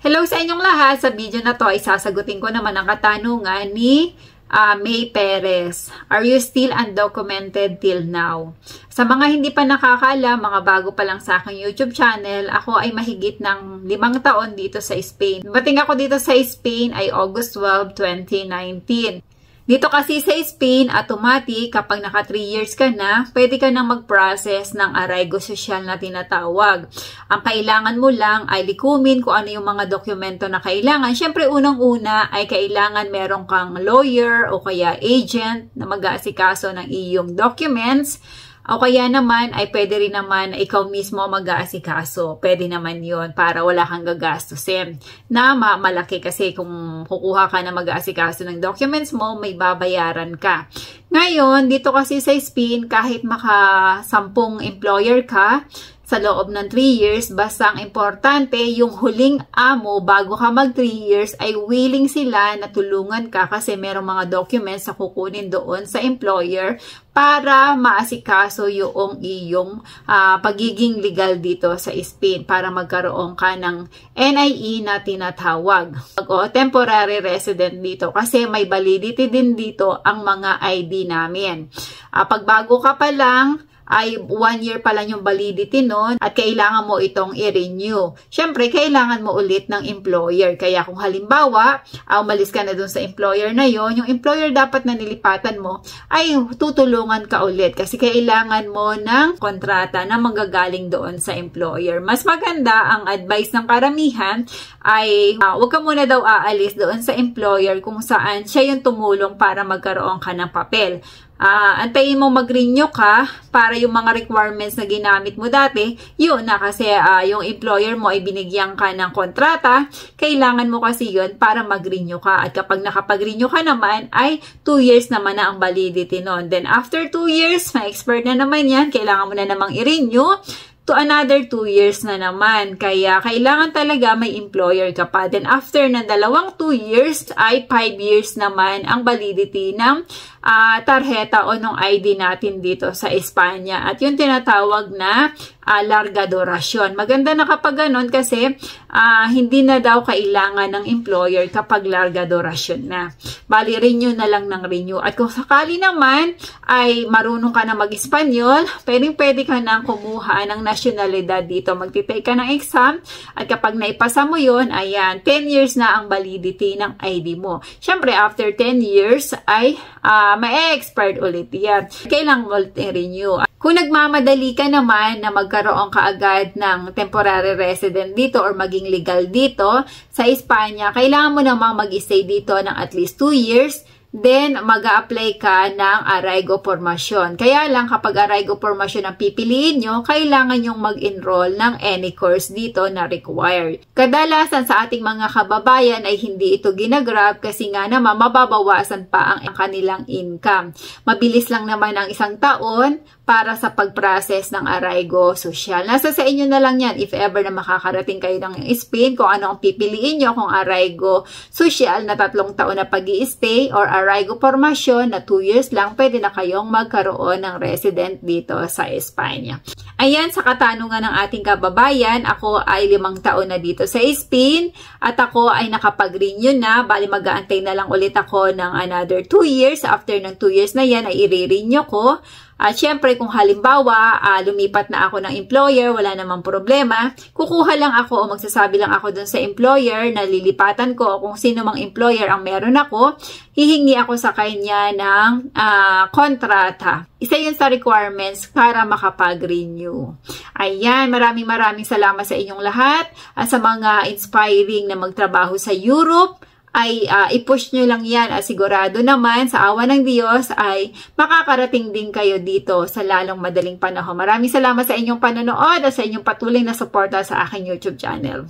Hello sa inyong lahat. Sa video na to ay sasagutin ko naman ang katanungan ni May Perez. Are you still undocumented till now? Sa mga hindi pa nakakaalam, mga bago pa lang sa aking YouTube channel, ako ay mahigit ng 5 taon dito sa Spain. Bating ako dito sa Spain ay August 12, 2019. Dito kasi sa Spain, automatic, kapag naka 3 years ka na, pwede ka nang mag-process ng arraigo social na tinatawag. Ang kailangan mo lang ay likumin kung ano yung mga dokumento na kailangan. Siyempre, unang-una ay kailangan meron kang lawyer o kaya agent na mag-aasikaso ng iyong documents. O kaya naman ay pwede rin naman na ikaw mismo mag-aasikaso. Pwede naman yon para wala kang gagastusin. Na malaki kasi kung kukuha ka na mag-aasikaso ng documents mo, may babayaran ka. Ngayon, dito kasi sa Spain, kahit maka 10 employer ka, sa loob ng 3 years, basta ang importante, yung huling amo bago ka mag 3 years ay willing sila na tulungan ka kasi merong mga documents na kukunin doon sa employer para maasikaso yung iyong pagiging legal dito sa Spain para magkaroon ka ng NIE na tinatawag o temporary resident dito kasi may validity din dito ang mga ID namin. Pag bago ka pa lang, ay 1 year pa lang yung validity nun at kailangan mo itong i-renew. Siyempre, kailangan mo ulit ng employer. Kaya kung halimbawa, umalis ka na dun sa employer na yon, yung employer dapat na nilipatan mo ay tutulungan ka ulit kasi kailangan mo ng kontrata na manggagaling doon sa employer. Mas maganda ang advice ng karamihan ay huwag ka muna daw aalis doon sa employer kung saan siya yung tumulong para magkaroon ka ng papel. Antayin mo mag-renew ka para yung mga requirements na ginamit mo dati, yun na kasi yung employer mo ay binigyan ka ng kontrata, kailangan mo kasi yun para mag-renew ka. At kapag nakapag-renew ka naman, ay 2 years naman na ang validity nun. Then after 2 years, ma-expert na naman yan, kailangan mo na namang i-renew to another 2 years na naman. Kaya kailangan talaga may employer ka pa. Then after ng 2 years ay 5 years naman ang validity ng tarjeta o ng ID natin dito sa Espanya. At yung tinatawag na larga durasyon. Maganda na kapag ganun kasi hindi na daw kailangan ng employer kapag larga durasyon na. Bali, renew na lang ng renew. At kung sakali naman ay marunong ka na mag-Espanyol, pwede ka na kumuha ng nasyonalidad dito. Magtitake ka ng exam at kapag naipasa mo yun, ayan, 10 years na ang validity ng ID mo. Siyempre, after 10 years ay may expired ulit yan. Kailangan mo ulit i-renew. Kung nagmamadali ka naman na magkaroon ka agad ng temporary resident dito or maging legal dito sa Espanya, kailangan mo namang mag-stay dito ng at least 2 years. Then, mag-a-apply ka ng arraigo formasyon. Kaya lang, kapag arraigo formasyon ang pipiliin nyo, kailangan yung mag-enroll ng any course dito na required. Kadalasan sa ating mga kababayan ay hindi ito ginagrab kasi nga naman mababawasan pa ang kanilang income. Mabilis lang naman ang 1 taon para sa pag-process ng arraigo social. Nasa sa inyo na lang yan if ever na makakarating kayo ng Spain kung ano ang pipiliin nyo, kung arraigo social na 3 taon na pag-i-stay or arraigo formasyon na 2 years lang, pwede na kayong magkaroon ng resident dito sa Espanya. Ayan, sa katanungan ng ating kababayan, ako ay 5 taon na dito sa Spain at ako ay nakapag-renew na. Bali, mag-aantay na lang ulit ako ng another 2 years. After ng 2 years na yan, ay i-renew ko. At syempre, kung halimbawa, lumipat na ako ng employer, wala namang problema, kukuha lang ako o magsasabi lang ako dun sa employer na lilipatan ko o kung sino mang employer ang meron ako, hihingi ako sa kanya ng kontrata. Isa yun sa requirements para makapag-renew. Ayan, maraming salamat sa inyong lahat at sa mga inspiring na magtrabaho sa Europe. Ay i-push nyo lang yan at sigurado naman sa awa ng Diyos ay makakarating din kayo dito sa lalong madaling panahon. Maraming salamat sa inyong panonood at sa inyong patuloy na suporta sa aking YouTube channel.